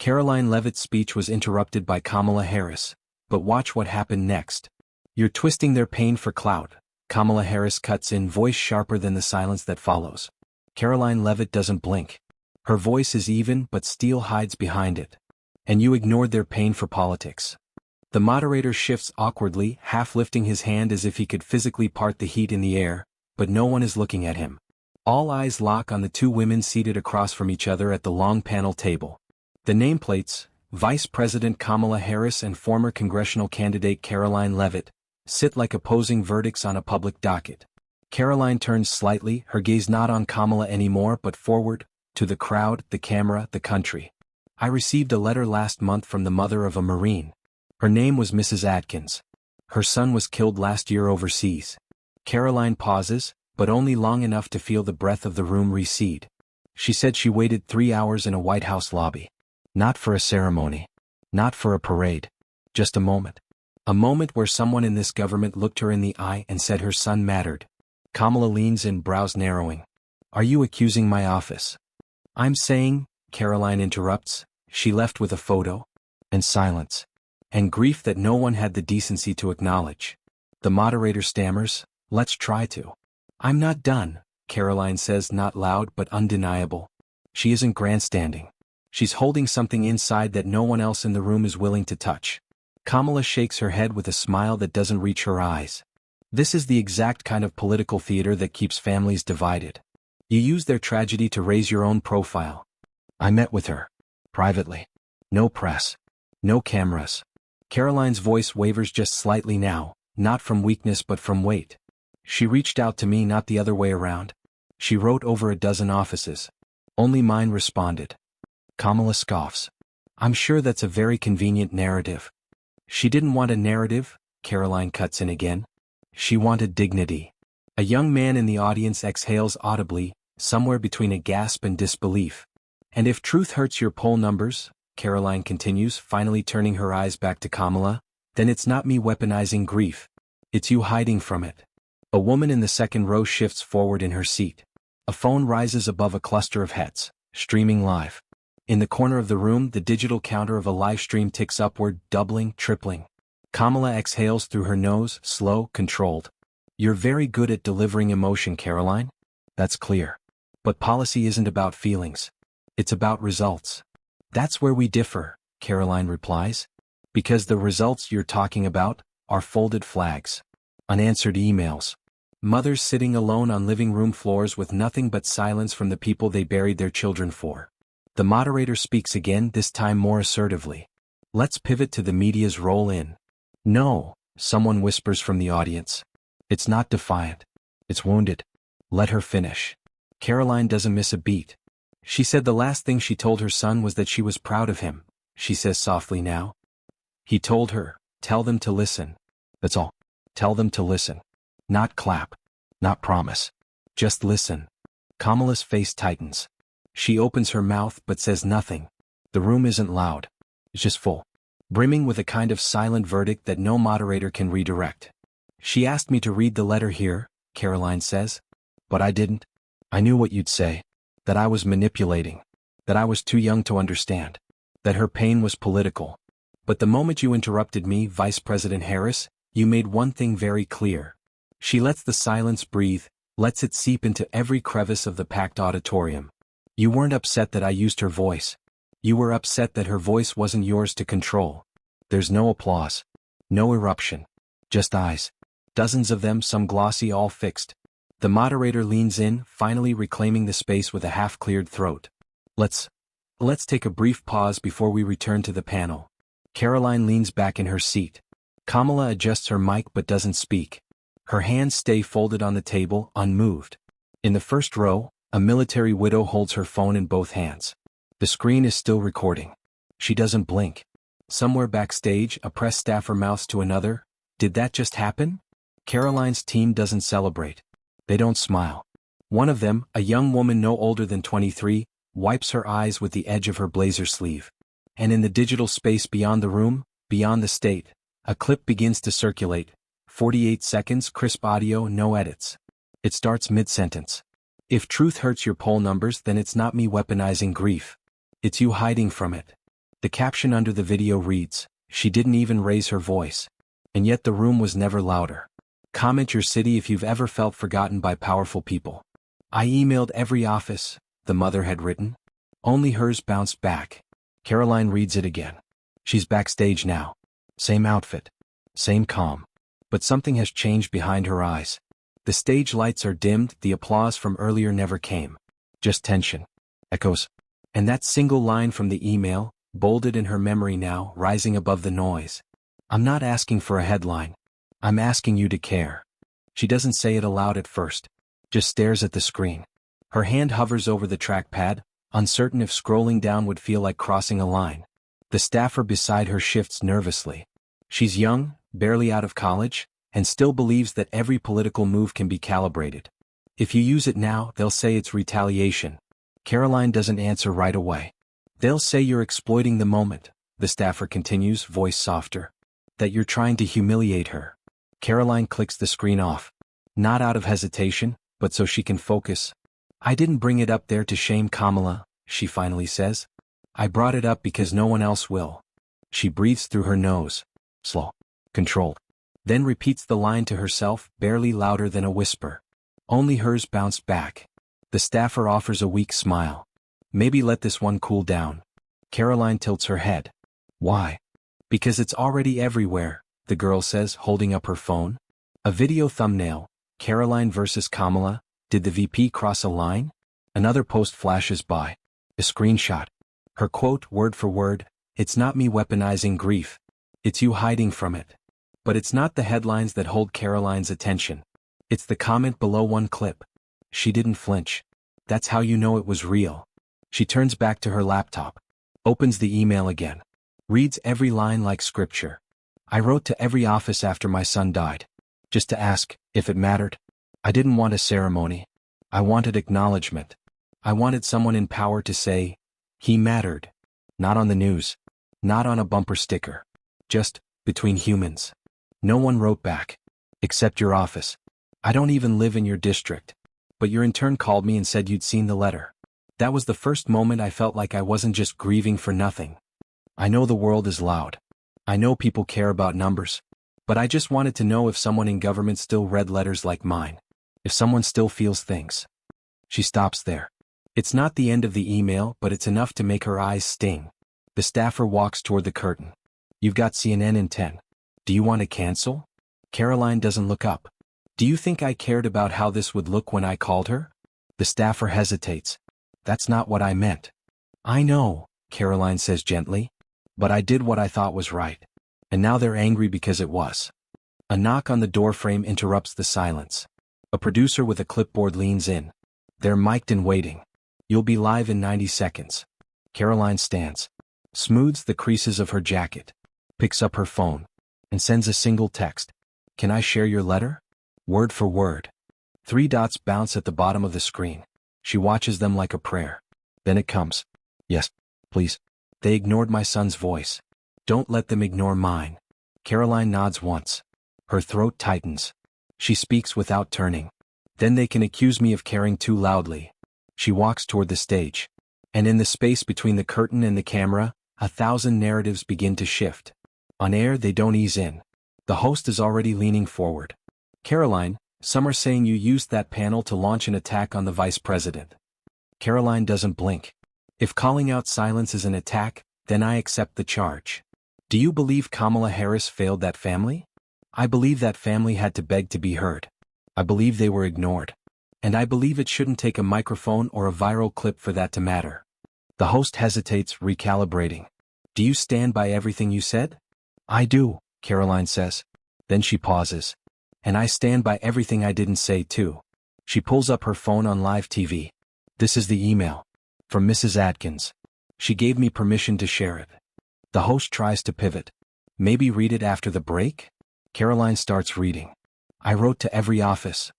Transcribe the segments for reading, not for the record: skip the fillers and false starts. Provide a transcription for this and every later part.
Karoline Leavitt's speech was interrupted by Kamala Harris, but watch what happened next. You're twisting their pain for clout, Kamala Harris cuts in, voice sharper than the silence that follows. Karoline Leavitt doesn't blink. Her voice is even, but steel hides behind it. And you ignored their pain for politics. The moderator shifts awkwardly, half lifting his hand as if he could physically part the heat in the air, but no one is looking at him. All eyes lock on the two women seated across from each other at the long panel table. The nameplates, Vice President Kamala Harris and former congressional candidate Karoline Leavitt, sit like opposing verdicts on a public docket. Karoline turns slightly, her gaze not on Kamala anymore but forward, to the crowd, the camera, the country. I received a letter last month from the mother of a Marine. Her name was Mrs. Atkins. Her son was killed last year overseas. Karoline pauses, but only long enough to feel the breath of the room recede. She said she waited 3 hours in a White House lobby. Not for a ceremony. Not for a parade. Just a moment. A moment where someone in this government looked her in the eye and said her son mattered. Kamala leans in, brows narrowing. Are you accusing my office? I'm saying, Karoline interrupts, she left with a photo. And silence. And grief that no one had the decency to acknowledge. The moderator stammers, let's try to. I'm not done, Karoline says, not loud but undeniable. She isn't grandstanding. She's holding something inside that no one else in the room is willing to touch. Kamala shakes her head with a smile that doesn't reach her eyes. This is the exact kind of political theater that keeps families divided. You use their tragedy to raise your own profile. I met with her. Privately. No press. No cameras. Karoline's voice wavers just slightly now, not from weakness but from weight. She reached out to me, not the other way around. She wrote over a dozen offices. Only mine responded. Kamala scoffs. I'm sure that's a very convenient narrative. She didn't want a narrative, Karoline cuts in again. She wanted dignity. A young man in the audience exhales audibly, somewhere between a gasp and disbelief. And if truth hurts your poll numbers, Karoline continues, finally turning her eyes back to Kamala, then it's not me weaponizing grief. It's you hiding from it. A woman in the second row shifts forward in her seat. A phone rises above a cluster of heads, streaming live. In the corner of the room, the digital counter of a live stream ticks upward, doubling, tripling. Kamala exhales through her nose, slow, controlled. You're very good at delivering emotion, Karoline. That's clear. But policy isn't about feelings. It's about results. That's where we differ, Karoline replies. Because the results you're talking about are folded flags. Unanswered emails. Mothers sitting alone on living room floors with nothing but silence from the people they buried their children for. The moderator speaks again, this time more assertively. Let's pivot to the media's role in. No, someone whispers from the audience. It's not defiant. It's wounded. Let her finish. Karoline doesn't miss a beat. She said the last thing she told her son was that she was proud of him, she says softly now. He told her, tell them to listen. That's all. Tell them to listen. Not clap. Not promise. Just listen. Kamala's face tightens. She opens her mouth but says nothing. The room isn't loud. It's just full. Brimming with a kind of silent verdict that no moderator can redirect. She asked me to read the letter here, Karoline says. But I didn't. I knew what you'd say. That I was manipulating. That I was too young to understand. That her pain was political. But the moment you interrupted me, Vice President Harris, you made one thing very clear. She lets the silence breathe, lets it seep into every crevice of the packed auditorium. You weren't upset that I used her voice. You were upset that her voice wasn't yours to control. There's no applause. No eruption. Just eyes. Dozens of them, some glossy, all fixed. The moderator leans in, finally reclaiming the space with a half-cleared throat. Let's take a brief pause before we return to the panel. Karoline leans back in her seat. Kamala adjusts her mic but doesn't speak. Her hands stay folded on the table, unmoved. In the first row, a military widow holds her phone in both hands. The screen is still recording. She doesn't blink. Somewhere backstage, a press staffer mouths to another, "Did that just happen?" Karoline's team doesn't celebrate. They don't smile. One of them, a young woman no older than 23, wipes her eyes with the edge of her blazer sleeve. And in the digital space beyond the room, beyond the state, a clip begins to circulate. 48 seconds, crisp audio, no edits. It starts mid-sentence. If truth hurts your poll numbers, then it's not me weaponizing grief. It's you hiding from it. The caption under the video reads, "She didn't even raise her voice." And yet the room was never louder. Comment your city if you've ever felt forgotten by powerful people. I emailed every office, the mother had written. Only hers bounced back. Karoline reads it again. She's backstage now. Same outfit. Same calm. But something has changed behind her eyes. The stage lights are dimmed, the applause from earlier never came. Just tension. Echoes. And that single line from the email, bolded in her memory now, rising above the noise. I'm not asking for a headline. I'm asking you to care. She doesn't say it aloud at first. Just stares at the screen. Her hand hovers over the trackpad, uncertain if scrolling down would feel like crossing a line. The staffer beside her shifts nervously. She's young, barely out of college, and still believes that every political move can be calibrated. If you use it now, they'll say it's retaliation. Karoline doesn't answer right away. They'll say you're exploiting the moment, the staffer continues, voice softer. That you're trying to humiliate her. Karoline clicks the screen off. Not out of hesitation, but so she can focus. I didn't bring it up there to shame Kamala, she finally says. I brought it up because no one else will. She breathes through her nose. Slow. Controlled. Then repeats the line to herself, barely louder than a whisper. Only hers bounced back. The staffer offers a weak smile. Maybe let this one cool down. Karoline tilts her head. Why? Because it's already everywhere, the girl says, holding up her phone. A video thumbnail. Karoline versus Kamala. Did the VP cross a line? Another post flashes by. A screenshot. Her quote, word for word, "It's not me weaponizing grief. It's you hiding from it." But it's not the headlines that hold Karoline's attention. It's the comment below one clip. She didn't flinch. That's how you know it was real. She turns back to her laptop. Opens the email again. Reads every line like scripture. I wrote to every office after my son died. Just to ask if it mattered. I didn't want a ceremony. I wanted acknowledgement. I wanted someone in power to say, he mattered. Not on the news. Not on a bumper sticker. Just, between humans. No one wrote back. Except your office. I don't even live in your district. But your intern called me and said you'd seen the letter. That was the first moment I felt like I wasn't just grieving for nothing. I know the world is loud. I know people care about numbers. But I just wanted to know if someone in government still read letters like mine. If someone still feels things. She stops there. It's not the end of the email, but it's enough to make her eyes sting. The staffer walks toward the curtain. You've got CNN in 10. Do you want to cancel? Karoline doesn't look up. Do you think I cared about how this would look when I called her? The staffer hesitates. That's not what I meant. I know, Karoline says gently. But I did what I thought was right. And now they're angry because it was. A knock on the doorframe interrupts the silence. A producer with a clipboard leans in. They're mic'd and waiting. You'll be live in 90 seconds. Karoline stands. Smooths the creases of her jacket. Picks up her phone. And sends a single text. Can I share your letter? Word for word. 3 dots bounce at the bottom of the screen. She watches them like a prayer. Then it comes. Yes, please. They ignored my son's voice. Don't let them ignore mine. Karoline nods once. Her throat tightens. She speaks without turning. Then they can accuse me of caring too loudly. She walks toward the stage. And in the space between the curtain and the camera, 1,000 narratives begin to shift. On air, they don't ease in. The host is already leaning forward. Karoline, some are saying you used that panel to launch an attack on the vice president. Karoline doesn't blink. If calling out silence is an attack, then I accept the charge. Do you believe Kamala Harris failed that family? I believe that family had to beg to be heard. I believe they were ignored. And I believe it shouldn't take a microphone or a viral clip for that to matter. The host hesitates, recalibrating. Do you stand by everything you said? I do, Karoline says. Then she pauses. And I stand by everything I didn't say too. She pulls up her phone on live TV. This is the email. From Mrs. Atkins. She gave me permission to share it. The host tries to pivot. Maybe read it after the break? Karoline starts reading. I wrote to every office.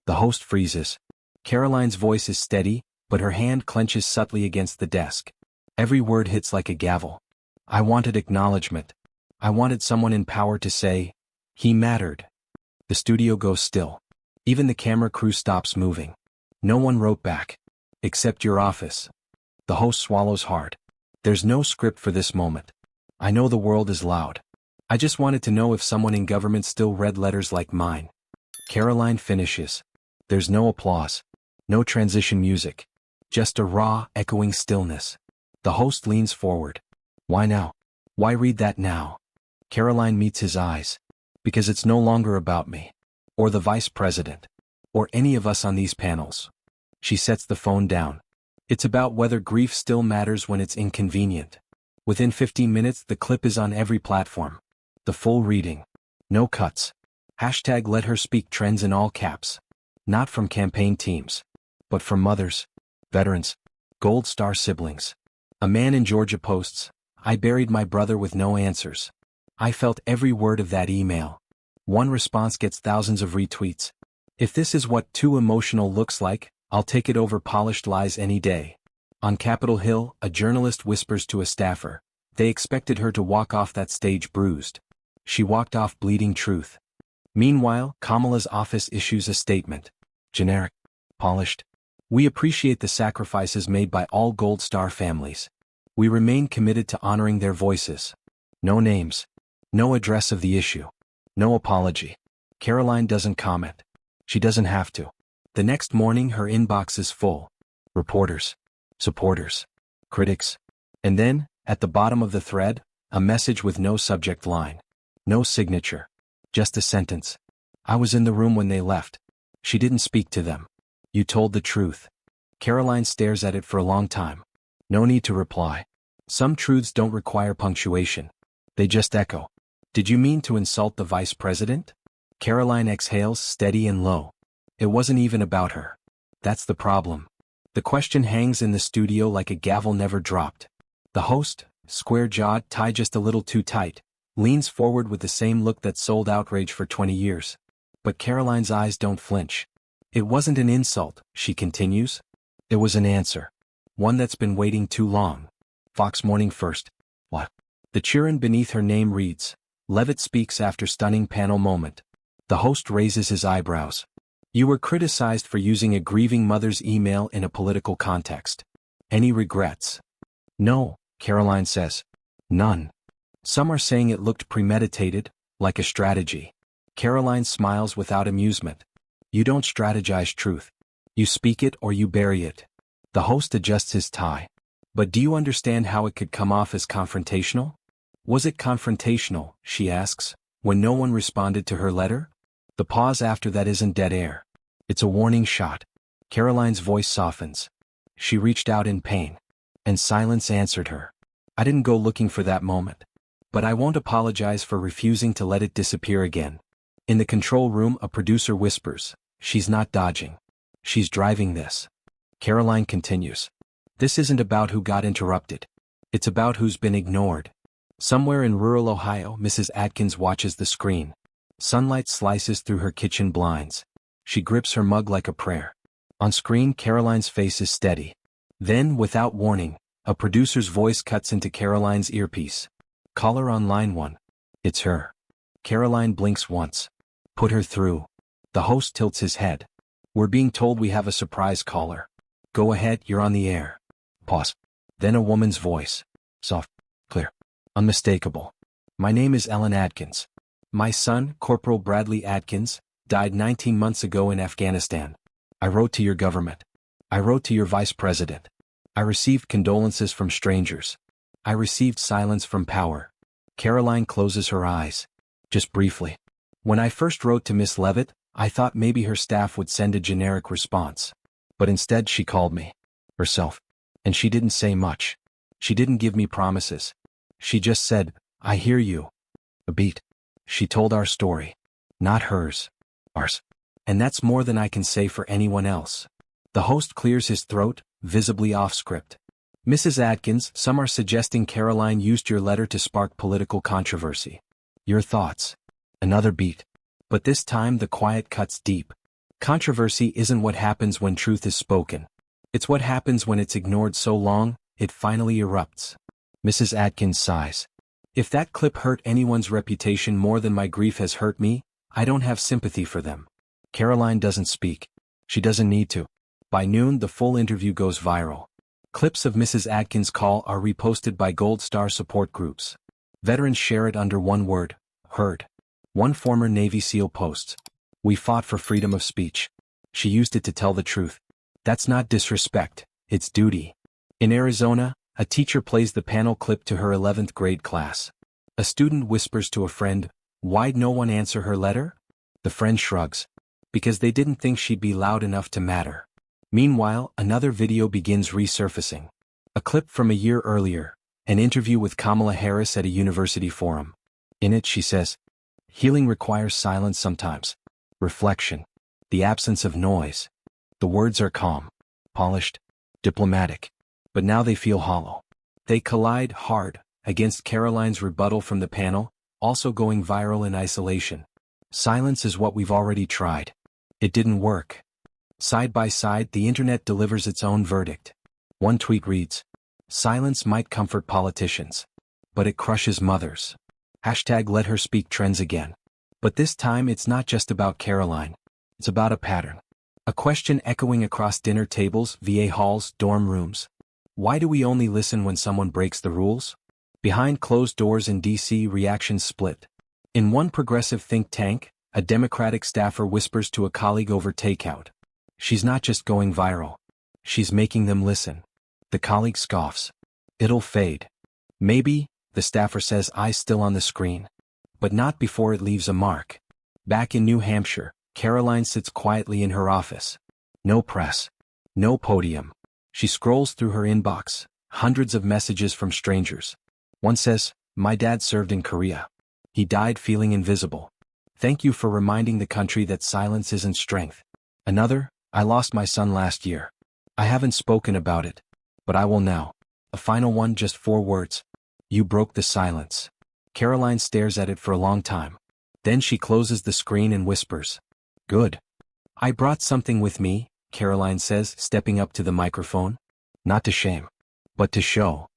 The host freezes. Karoline's voice is steady, but her hand clenches subtly against the desk. Every word hits like a gavel. I wanted acknowledgement. I wanted someone in power to say, he mattered. The studio goes still. Even the camera crew stops moving. No one wrote back. Except your office. The host swallows hard. There's no script for this moment. I know the world is loud. I just wanted to know if someone in government still read letters like mine. Karoline finishes. There's no applause. No transition music. Just a raw, echoing stillness. The host leans forward. Why now? Why read that now? Karoline meets his eyes. Because it's no longer about me. Or the vice president. Or any of us on these panels. She sets the phone down. It's about whether grief still matters when it's inconvenient. Within 15 minutes the clip is on every platform. The full reading. No cuts. Hashtag let her speak trends in all caps. Not from campaign teams. But from mothers. Veterans. Gold Star siblings. A man in Georgia posts, I buried my brother with no answers. I felt every word of that email. One response gets thousands of retweets. If this is what too emotional looks like, I'll take it over polished lies any day. On Capitol Hill, a journalist whispers to a staffer. They expected her to walk off that stage bruised. She walked off bleeding truth. Meanwhile, Kamala's office issues a statement. Generic. Polished. We appreciate the sacrifices made by all Gold Star families. We remain committed to honoring their voices. No names. No address of the issue. No apology. Karoline doesn't comment. She doesn't have to. The next morning her inbox is full. Reporters. Supporters. Critics. And then, at the bottom of the thread, a message with no subject line. No signature. Just a sentence. I was in the room when they left. She didn't speak to them. You told the truth. Karoline stares at it for a long time. No need to reply. Some truths don't require punctuation. They just echo. Did you mean to insult the vice president? Karoline exhales steady and low. It wasn't even about her. That's the problem. The question hangs in the studio like a gavel never dropped. The host, square-jawed, tie just a little too tight, leans forward with the same look that sold outrage for 20 years. But Karoline's eyes don't flinch. It wasn't an insult, she continues. It was an answer. One that's been waiting too long. Fox Morning First. What? The chirun beneath her name reads. Leavitt speaks after stunning panel moment. The host raises his eyebrows. You were criticized for using a grieving mother's email in a political context. Any regrets? No, Karoline says. None. Some are saying it looked premeditated, like a strategy. Karoline smiles without amusement. You don't strategize truth. You speak it or you bury it. The host adjusts his tie. But do you understand how it could come off as confrontational? Was it confrontational, she asks, when no one responded to her letter? The pause after that isn't dead air. It's a warning shot. Karoline's voice softens. She reached out in pain. And silence answered her. I didn't go looking for that moment. But I won't apologize for refusing to let it disappear again. In the control room a producer whispers. She's not dodging. She's driving this. Karoline continues. This isn't about who got interrupted. It's about who's been ignored. Somewhere in rural Ohio, Mrs. Atkins watches the screen. Sunlight slices through her kitchen blinds. She grips her mug like a prayer. On screen, Karoline's face is steady. Then, without warning, a producer's voice cuts into Karoline's earpiece. Caller on line 1. It's her. Karoline blinks once. Put her through. The host tilts his head. We're being told we have a surprise caller. Go ahead, you're on the air. Pause. Then a woman's voice. Soft, clear, unmistakable. My name is Ellen Atkins. My son, Corporal Bradley Atkins, died 19 months ago in Afghanistan. I wrote to your government. I wrote to your vice president. I received condolences from strangers. I received silence from power. Karoline closes her eyes. Just briefly. When I first wrote to Miss Leavitt, I thought maybe her staff would send a generic response. But instead she called me. Herself. And she didn't say much. She didn't give me promises. She just said, I hear you. A beat. She told our story. Not hers. Ours. And that's more than I can say for anyone else. The host clears his throat, visibly off script. Mrs. Atkins, some are suggesting Karoline used your letter to spark political controversy. Your thoughts. Another beat. But this time the quiet cuts deep. Controversy isn't what happens when truth is spoken. It's what happens when it's ignored so long, it finally erupts. Mrs. Atkins sighs. If that clip hurt anyone's reputation more than my grief has hurt me, I don't have sympathy for them. Karoline doesn't speak. She doesn't need to. By noon the full interview goes viral. Clips of Mrs. Adkins' call are reposted by Gold Star support groups. Veterans share it under one word: heard. One former Navy SEAL posts, "We fought for freedom of speech. She used it to tell the truth. That's not disrespect, it's duty." In Arizona, a teacher plays the panel clip to her 11th grade class. A student whispers to a friend, "Why'd no one answer her letter?" The friend shrugs. "Because they didn't think she'd be loud enough to matter." Meanwhile, another video begins resurfacing. A clip from a year earlier, an interview with Kamala Harris at a university forum. In it she says, "Healing requires silence sometimes. Reflection. The absence of noise." The words are calm, polished, diplomatic. But now they feel hollow. They collide hard against Karoline's rebuttal from the panel, also going viral in isolation. "Silence is what we've already tried. It didn't work." Side by side, the internet delivers its own verdict. One tweet reads, "Silence might comfort politicians, but it crushes mothers." #let her speak trends again. But this time it's not just about Karoline. It's about a pattern. A question echoing across dinner tables, VA halls, dorm rooms. Why do we only listen when someone breaks the rules? Behind closed doors in D.C., reactions split. In one progressive think tank, a Democratic staffer whispers to a colleague over takeout, "She's not just going viral. She's making them listen." The colleague scoffs. "It'll fade." "Maybe," the staffer says, eyes still on the screen. But not before it leaves a mark. Back in New Hampshire, Karoline sits quietly in her office. No press. No podium. She scrolls through her inbox, hundreds of messages from strangers. One says, "My dad served in Korea. He died feeling invisible. Thank you for reminding the country that silence isn't strength." Another, "I lost my son last year. I haven't spoken about it, but I will now." A final one, just 4 words. "You broke the silence." Karoline stares at it for a long time. Then she closes the screen and whispers, "Good. I brought something with me," Karoline says, stepping up to the microphone. "Not to shame, but to show."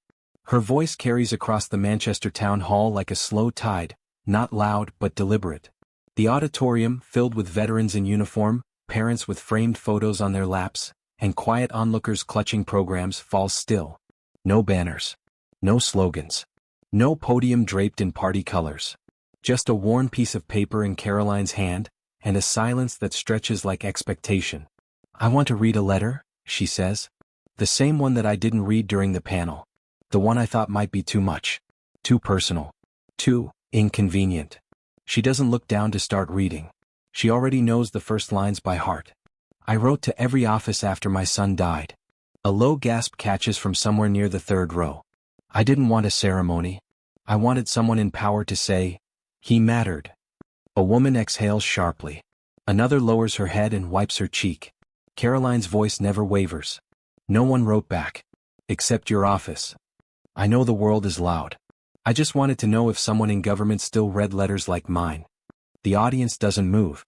Her voice carries across the Manchester town hall like a slow tide, not loud but deliberate. The auditorium, filled with veterans in uniform, parents with framed photos on their laps, and quiet onlookers clutching programs, falls still. No banners. No slogans. No podium draped in party colors. Just a worn piece of paper in Karoline's hand, and a silence that stretches like expectation. "I want to read a letter," she says. "The same one that I didn't read during the panel. The one I thought might be too much. Too personal. Too inconvenient." She doesn't look down to start reading. She already knows the first lines by heart. "I wrote to every office after my son died." A low gasp catches from somewhere near the third row. "I didn't want a ceremony. I wanted someone in power to say, 'He mattered.'" A woman exhales sharply. Another lowers her head and wipes her cheek. Karoline's voice never wavers. "No one wrote back. Except your office. I know the world is loud. I just wanted to know if someone in government still read letters like mine." The audience doesn't move.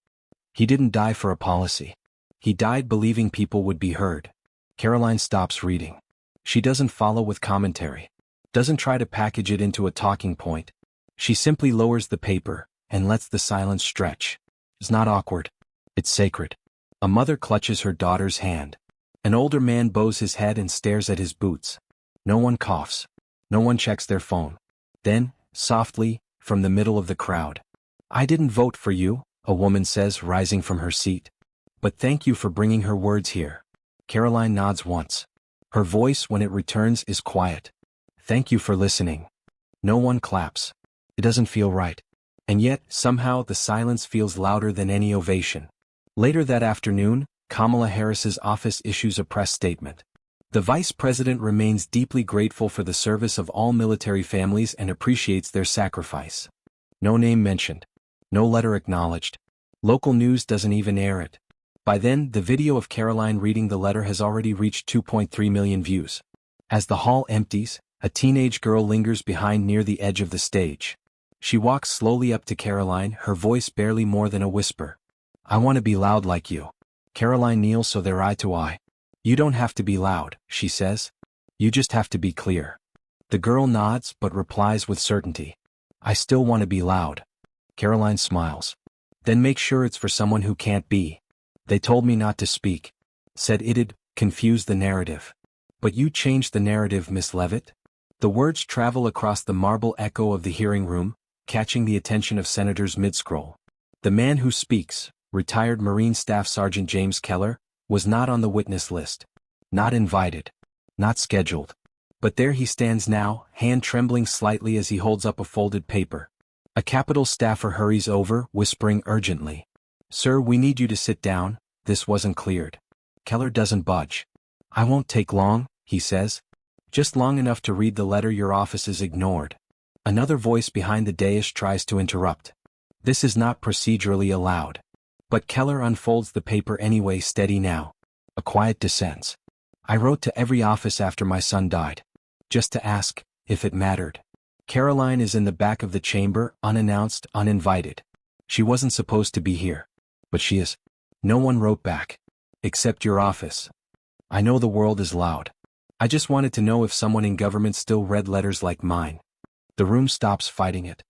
"He didn't die for a policy. He died believing people would be heard." Karoline stops reading. She doesn't follow with commentary. Doesn't try to package it into a talking point. She simply lowers the paper and lets the silence stretch. It's not awkward. It's sacred. A mother clutches her daughter's hand. An older man bows his head and stares at his boots. No one coughs. No one checks their phone. Then, softly, from the middle of the crowd, "I didn't vote for you," a woman says, rising from her seat. "But thank you for bringing her words here." Karoline nods once. Her voice, when it returns, is quiet. "Thank you for listening." No one claps. It doesn't feel right. And yet, somehow, the silence feels louder than any ovation. Later that afternoon, Kamala Harris's office issues a press statement. The vice president remains deeply grateful for the service of all military families and appreciates their sacrifice. No name mentioned. No letter acknowledged. Local news doesn't even air it. By then, the video of Karoline reading the letter has already reached 2.3 million views. As the hall empties, a teenage girl lingers behind near the edge of the stage. She walks slowly up to Karoline, her voice barely more than a whisper. "I want to be loud like you." Karoline kneels so they're eye to eye. "You don't have to be loud," she says. "You just have to be clear." The girl nods but replies with certainty. "I still want to be loud." Karoline smiles. "Then make sure it's for someone who can't be." "They told me not to speak," said It'd confuse the narrative. But you changed the narrative, Miss Leavitt. The words travel across the marble echo of the hearing room, catching the attention of senators mid-scroll. The man who speaks, retired Marine Staff Sergeant James Keller, was not on the witness list. Not invited. Not scheduled. But there he stands now, hand trembling slightly as he holds up a folded paper. A Capitol staffer hurries over, whispering urgently. "Sir, we need you to sit down, this wasn't cleared." Keller doesn't budge. "I won't take long," he says. "Just long enough to read the letter your office is ignored." Another voice behind the dais tries to interrupt. This is not procedurally allowed. But Keller unfolds the paper anyway, steady now. A quiet descends. "I wrote to every office after my son died. Just to ask, if it mattered." Karoline is in the back of the chamber, unannounced, uninvited. She wasn't supposed to be here. But she is. No one wrote back. Except your office. I know the world is loud. I just wanted to know if someone in government still read letters like mine. The room stops fighting it.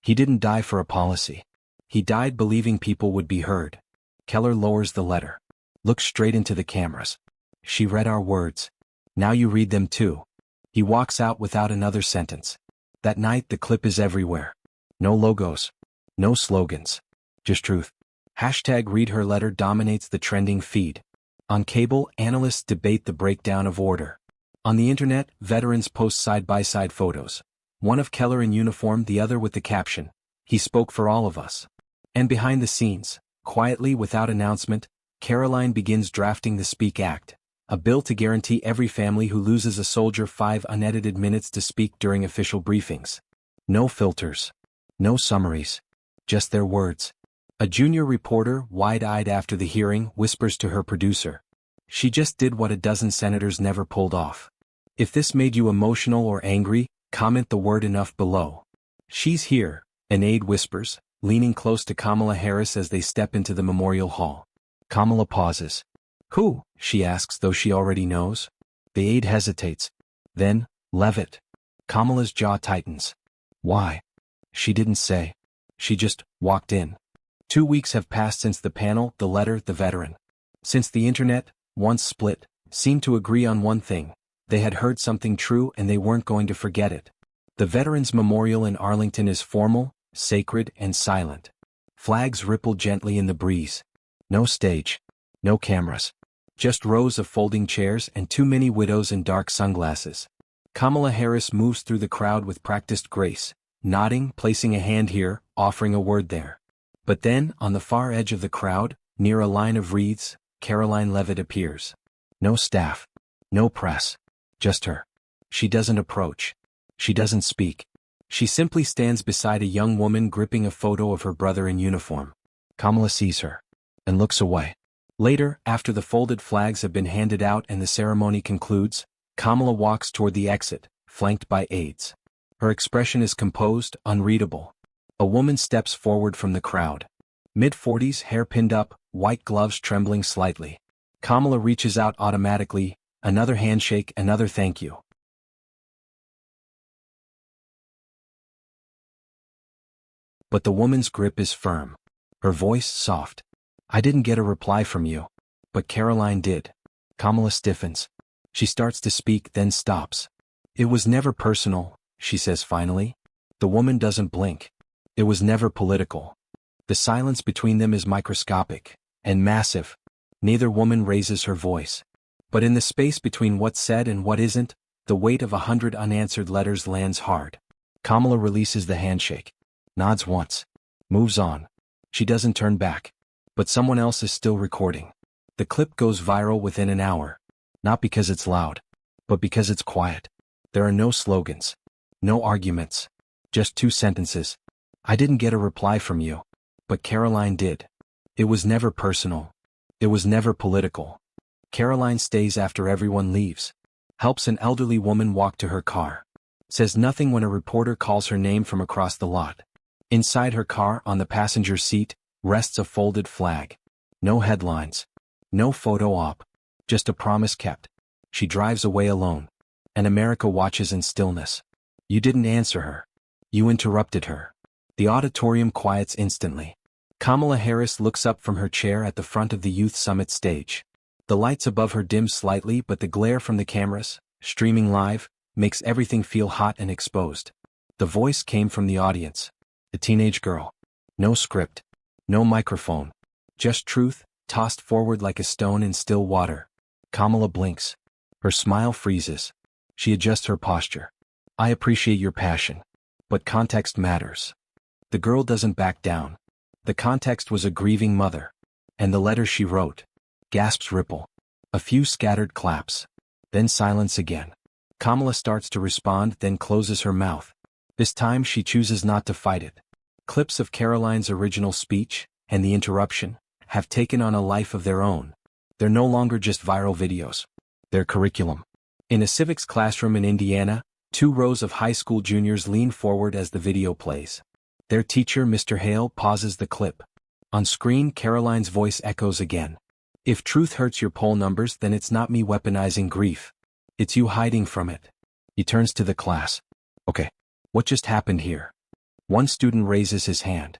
He didn't die for a policy. He died believing people would be heard. Keller lowers the letter. Looks straight into the cameras. "She read our words. Now you read them too." He walks out without another sentence. That night the clip is everywhere. No logos. No slogans. Just truth. Hashtag read her letter dominates the trending feed. On cable, analysts debate the breakdown of order. On the internet, veterans post side-by-side photos. One of Keller in uniform, the other with the caption, "He spoke for all of us." And behind the scenes, quietly without announcement, Karoline begins drafting the Speak Act, a bill to guarantee every family who loses a soldier 5 unedited minutes to speak during official briefings. No filters. No summaries. Just their words. A junior reporter, wide-eyed after the hearing, whispers to her producer. She just did what a dozen senators never pulled off. If this made you emotional or angry, comment the word enough below. She's here, an aide whispers, leaning close to Kamala Harris as they step into the memorial hall. Kamala pauses. "Who?" she asks, though she already knows. The aide hesitates. Then, "Leavitt." Kamala's jaw tightens. "Why?" She didn't say. She just walked in. 2 weeks have passed since the panel, the letter, the veteran. Since the internet, once split, seemed to agree on one thing. They had heard something true and they weren't going to forget it. The Veterans Memorial in Arlington is formal, sacred, and silent. Flags ripple gently in the breeze. No stage. No cameras. Just rows of folding chairs and too many widows in dark sunglasses. Kamala Harris moves through the crowd with practiced grace, nodding, placing a hand here, offering a word there. But then, on the far edge of the crowd, near a line of wreaths, Karoline Leavitt appears. No staff. No press. Just her. She doesn't approach. She doesn't speak. She simply stands beside a young woman gripping a photo of her brother in uniform. Kamala sees her. And looks away. Later, after the folded flags have been handed out and the ceremony concludes, Kamala walks toward the exit, flanked by aides. Her expression is composed, unreadable. A woman steps forward from the crowd. Mid-40s, hair pinned up, white gloves trembling slightly. Kamala reaches out automatically, another handshake, another thank you. But the woman's grip is firm. Her voice soft. "I didn't get a reply from you. But Karoline did." Kamala stiffens. She starts to speak, then stops. "It was never personal," she says finally. The woman doesn't blink. "It was never political." The silence between them is microscopic and massive. Neither woman raises her voice. But in the space between what's said and what isn't, the weight of 100 unanswered letters lands hard. Kamala releases the handshake. Nods once. Moves on. She doesn't turn back. But someone else is still recording. The clip goes viral within an hour. Not because it's loud, but because it's quiet. There are no slogans. No arguments. Just 2 sentences. "I didn't get a reply from you. But Karoline did. It was never personal. It was never political." Karoline stays after everyone leaves. Helps an elderly woman walk to her car. Says nothing when a reporter calls her name from across the lot. Inside her car, on the passenger seat, rests a folded flag. No headlines. No photo op. Just a promise kept. She drives away alone. And America watches in stillness. You didn't answer her. You interrupted her. The auditorium quiets instantly. Kamala Harris looks up from her chair at the front of the Youth Summit stage. The lights above her dim slightly, but the glare from the cameras, streaming live, makes everything feel hot and exposed. The voice came from the audience. A teenage girl. No script. No microphone. Just truth, tossed forward like a stone in still water. Kamala blinks. Her smile freezes. She adjusts her posture. I appreciate your passion. But context matters. The girl doesn't back down. The context was a grieving mother. And the letter she wrote. Gasps ripple. A few scattered claps. Then silence again. Kamala starts to respond, then closes her mouth. This time she chooses not to fight it. Clips of Karoline's original speech, and the interruption, have taken on a life of their own. They're no longer just viral videos. They're curriculum. In a civics classroom in Indiana, 2 rows of high school juniors lean forward as the video plays. Their teacher, Mr. Hale, pauses the clip. On screen, Karoline's voice echoes again. If truth hurts your poll numbers, then it's not me weaponizing grief. It's you hiding from it. He turns to the class. Okay, what just happened here? One student raises his hand.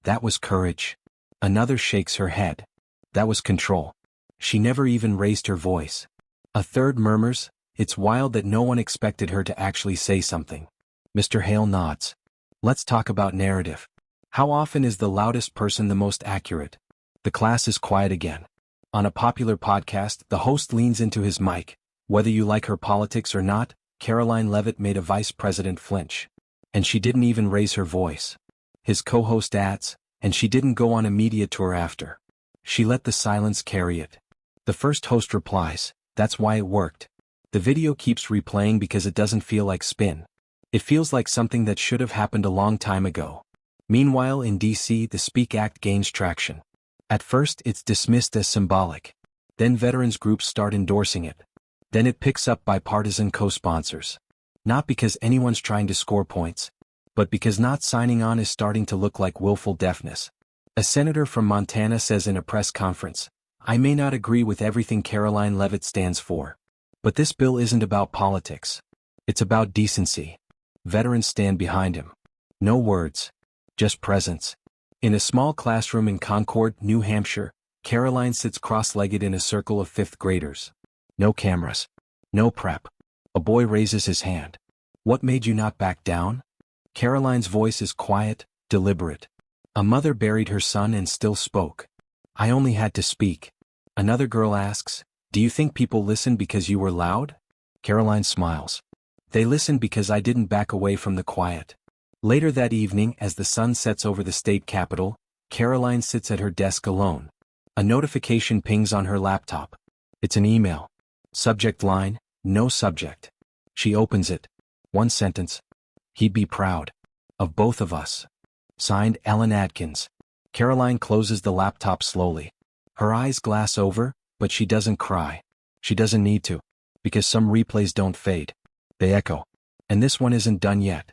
That was courage. Another shakes her head. That was control. She never even raised her voice. A third murmurs, it's wild that no one expected her to actually say something. Mr. Hale nods. Let's talk about narrative. How often is the loudest person the most accurate? The class is quiet again. On a popular podcast, the host leans into his mic. Whether you like her politics or not, Karoline Leavitt made a vice president flinch. And she didn't even raise her voice. His co-host adds, and she didn't go on a media tour after. She let the silence carry it. The first host replies, that's why it worked. The video keeps replaying because it doesn't feel like spin. It feels like something that should have happened a long time ago. Meanwhile, in DC, the Speak Act gains traction. At first, it's dismissed as symbolic. Then veterans groups start endorsing it. Then it picks up bipartisan co-sponsors. Not because anyone's trying to score points, but because not signing on is starting to look like willful deafness. A senator from Montana says in a press conference, I may not agree with everything Karoline Leavitt stands for. But this bill isn't about politics. It's about decency. Veterans stand behind him. No words. Just presence. In a small classroom in Concord, New Hampshire, Karoline sits cross-legged in a circle of 5th graders. No cameras. No prep. A boy raises his hand. What made you not back down? Karoline's voice is quiet, deliberate. A mother buried her son and still spoke. I only had to speak. Another girl asks, do you think people listen because you were loud? Karoline smiles. They listen because I didn't back away from the quiet. Later that evening, as the sun sets over the state capitol, Karoline sits at her desk alone. A notification pings on her laptop. It's an email. Subject line, no subject. She opens it. One sentence. He'd be proud. Of both of us. Signed, Ellen Atkins. Karoline closes the laptop slowly. Her eyes glass over, but she doesn't cry. She doesn't need to. Because some replays don't fade. They echo. And this one isn't done yet.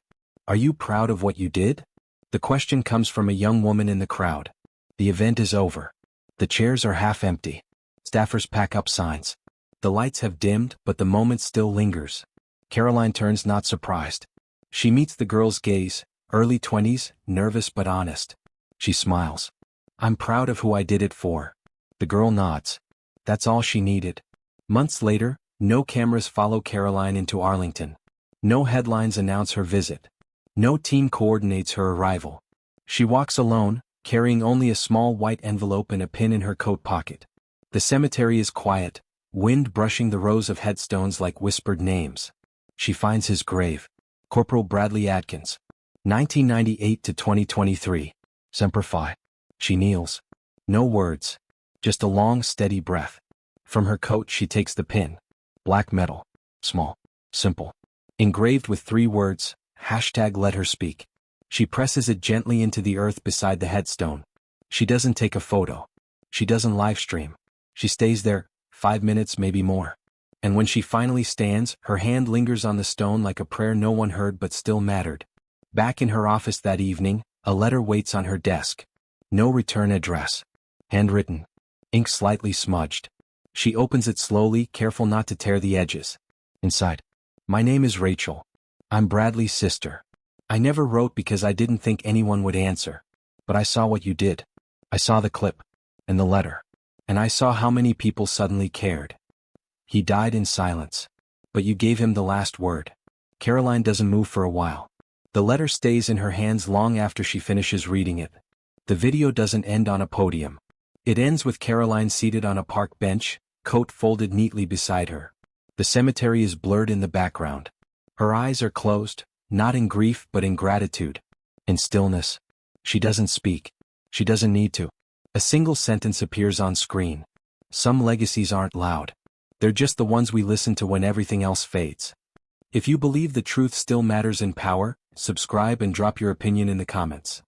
Are you proud of what you did? The question comes from a young woman in the crowd. The event is over. The chairs are half empty. Staffers pack up signs. The lights have dimmed, but the moment still lingers. Karoline turns, not surprised. She meets the girl's gaze, early 20s, nervous but honest. She smiles. I'm proud of who I did it for. The girl nods. That's all she needed. Months later, no cameras follow Karoline into Arlington. No headlines announce her visit. No team coordinates her arrival. She walks alone, carrying only a small white envelope and a pin in her coat pocket. The cemetery is quiet, wind brushing the rows of headstones like whispered names. She finds his grave. Corporal Bradley Atkins. 1998 to 2023. Semper Fi. She kneels. No words. Just a long, steady breath. From her coat she takes the pin. Black metal. Small. Simple. Engraved with 3 words, #let her speak. She presses it gently into the earth beside the headstone. She doesn't take a photo. She doesn't live stream. She stays there, 5 minutes, maybe more. And when she finally stands, her hand lingers on the stone like a prayer no one heard but still mattered. Back in her office that evening, a letter waits on her desk. No return address. Handwritten. Ink slightly smudged. She opens it slowly, careful not to tear the edges. Inside. My name is Rachel. I'm Bradley's sister. I never wrote because I didn't think anyone would answer. But I saw what you did. I saw the clip. And the letter. And I saw how many people suddenly cared. He died in silence. But you gave him the last word. Karoline doesn't move for a while. The letter stays in her hands long after she finishes reading it. The video doesn't end on a podium. It ends with Karoline seated on a park bench, coat folded neatly beside her. The cemetery is blurred in the background. Her eyes are closed, not in grief but in gratitude. In stillness. She doesn't speak. She doesn't need to. A single sentence appears on screen. Some legacies aren't loud. They're just the ones we listen to when everything else fades. If you believe the truth still matters in power, subscribe and drop your opinion in the comments.